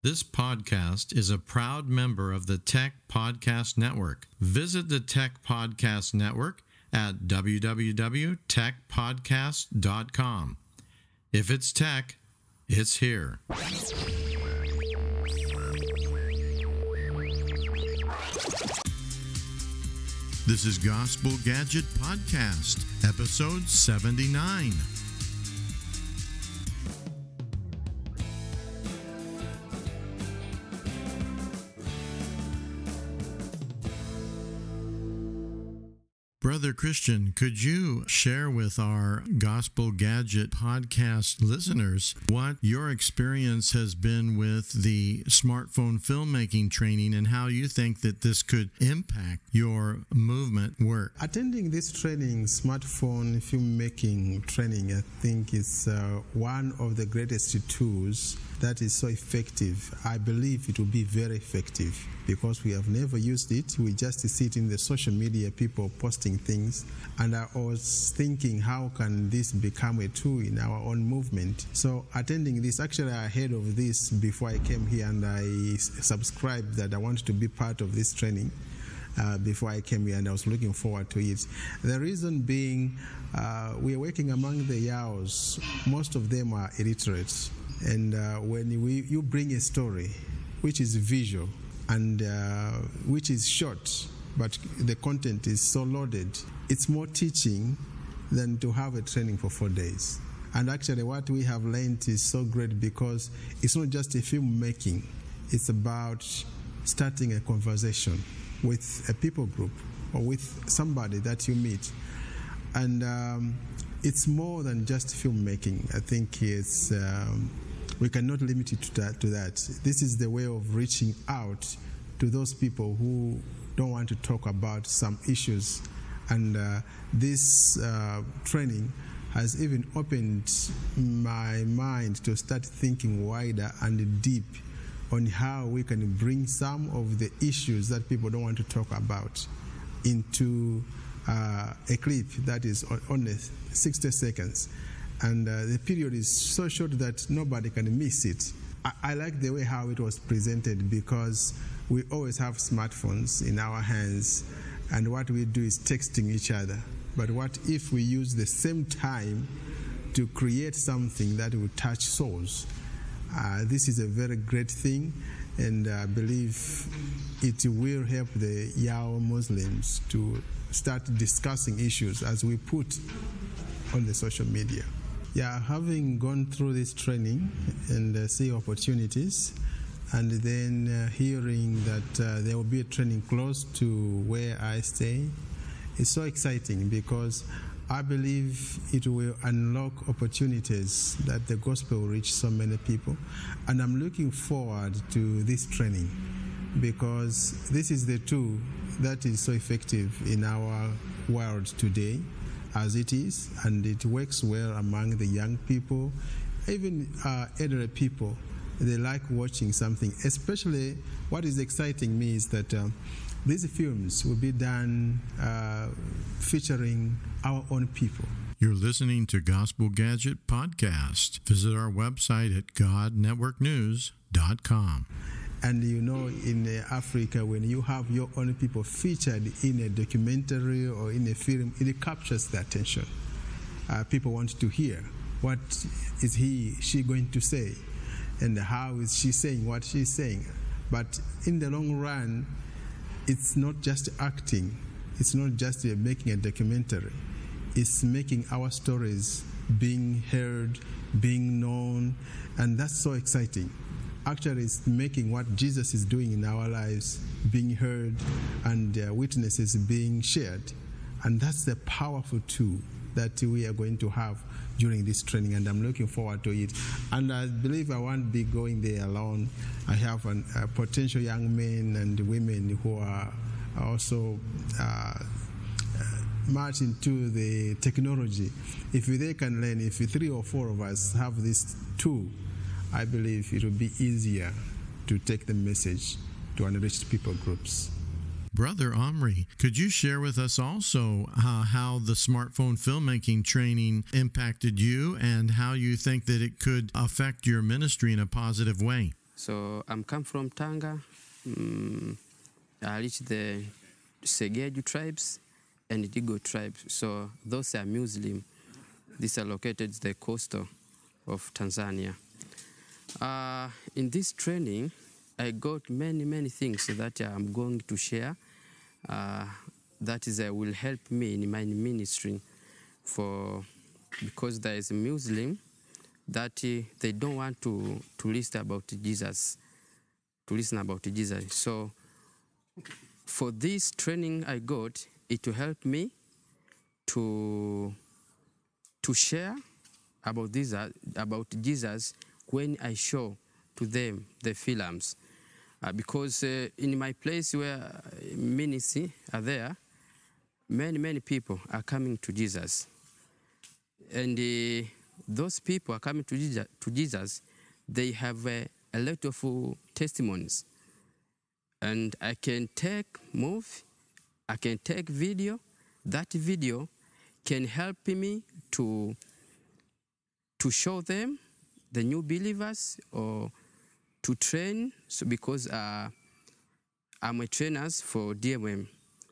This podcast is a proud member of the Tech Podcast Network. Visit the Tech Podcast Network at www.techpodcast.com. If it's tech, it's here. This is Gospel Gadget Podcast, episode 79. Brother Christian, could you share with our Gospel Gadget podcast listeners what your experience has been with the smartphone filmmaking training and how you think that this could impact your movement work? Attending this training, smartphone filmmaking training, I think is one of the greatest tools that is so effective. I believe it will be very effective because we have never used it. We just see it in the social media, people posting things. And I was thinking, how can this become a tool in our own movement? So attending this, actually I heard of this before I came here, and I subscribed that I wanted to be part of this training before I came here, and I was looking forward to it. The reason being, we are working among the Yaos. Most of them are illiterate. And when you bring a story which is visual and which is short, but the content is so loaded, it's more teaching than to have a training for 4 days. And actually what we have learned is so great because it's not just a filmmaking, it's about starting a conversation with a people group or with somebody that you meet. And it's more than just filmmaking. I think it's we cannot limit it to that. This is the way of reaching out to those people who don't want to talk about some issues. And this training has even opened my mind to start thinking wider and deep on how we can bring some of the issues that people don't want to talk about into a clip that is only 60 seconds. And the period is so short that nobody can miss it. I like the way how it was presented because we always have smartphones in our hands, and what we do is texting each other. But what if we use the same time to create something that will touch souls? This is a very great thing, and I believe it will help the Yao Muslims to start discussing issues as we put on the social media. Yeah, having gone through this training and see opportunities, and then hearing that there will be a training close to where I stay, it's so exciting because I believe it will unlock opportunities that the gospel will reach so many people. And I'm looking forward to this training because this is the tool that is so effective in our world today, as it is, and it works well among the young people, even elderly people. They like watching something. Especially what is exciting me is that these films will be done featuring our own people. You're listening to Gospel Gadget Podcast. Visit our website at godnetworknews.com. And you know, in Africa, when you have your own people featured in a documentary or in a film, it captures the attention. People want to hear what is she going to say, and how is she saying what she's saying. But in the long run, it's not just acting. It's not just making a documentary. It's making our stories being heard, being known, and that's so exciting. Actually, it's making what Jesus is doing in our lives being heard and witnesses being shared. And that's the powerful tool that we are going to have during this training, and I'm looking forward to it. And I believe I won't be going there alone. I have potential young men and women who are also much into the technology. If they can learn, if 3 or 4 of us have this tool, I believe it will be easier to take the message to unreached people groups. Brother Amry, could you share with us also how the smartphone filmmaking training impacted you and how you think that it could affect your ministry in a positive way? So I'm come from Tanga. I reached the Segeju tribes and Digo tribes. So those are Muslim. These are located the coastal of Tanzania. In this training, I got many things that I'm going to share. That is will help me in my ministry, because there is a Muslim that they don't want to listen about Jesus, So for this training I got, it will help me to share about Jesus when I show to them the films. Because in my place where ministry are there, many people are coming to Jesus. And those people are coming to Jesus, they have a lot of testimonies. And I can take movie, I can take video. That video can help me to show them, the new believers, or to train, so because I'm a trainer for DMM.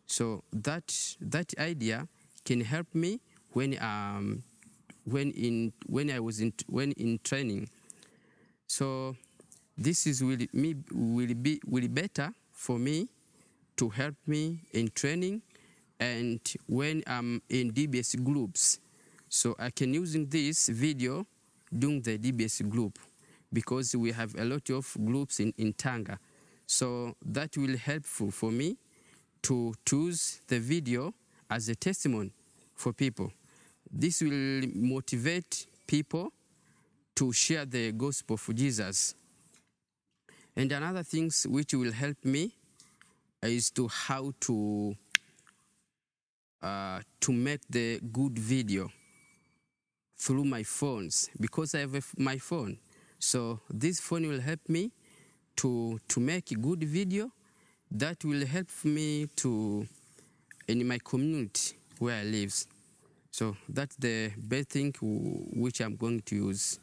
So that idea can help me when in training. So this is will be better for me to help me in training and when I'm in DBS groups. So I can using this video during the DBS group, because we have a lot of groups in Tanga. So that will helpful for me to choose the video as a testimony for people. This will motivate people to share the gospel of Jesus. And another things which will help me is to how to make the good video through my phones, because I have my phone. So this phone will help me to make a good video that will help me in my community where I live. So that's the best thing which I'm going to use.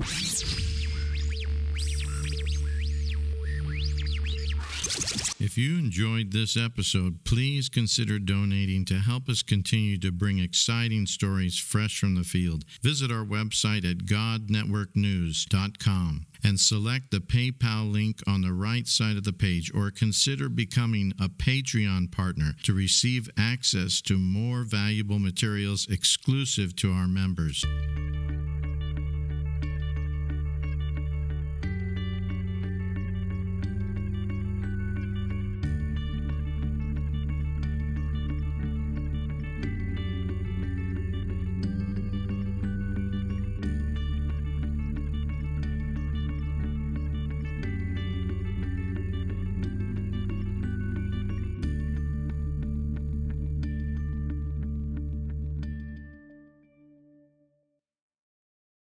If you enjoyed this episode, please consider donating to help us continue to bring exciting stories fresh from the field. Visit our website at godnetworknews.com and select the PayPal link on the right side of the page, or consider becoming a Patreon partner to receive access to more valuable materials exclusive to our members.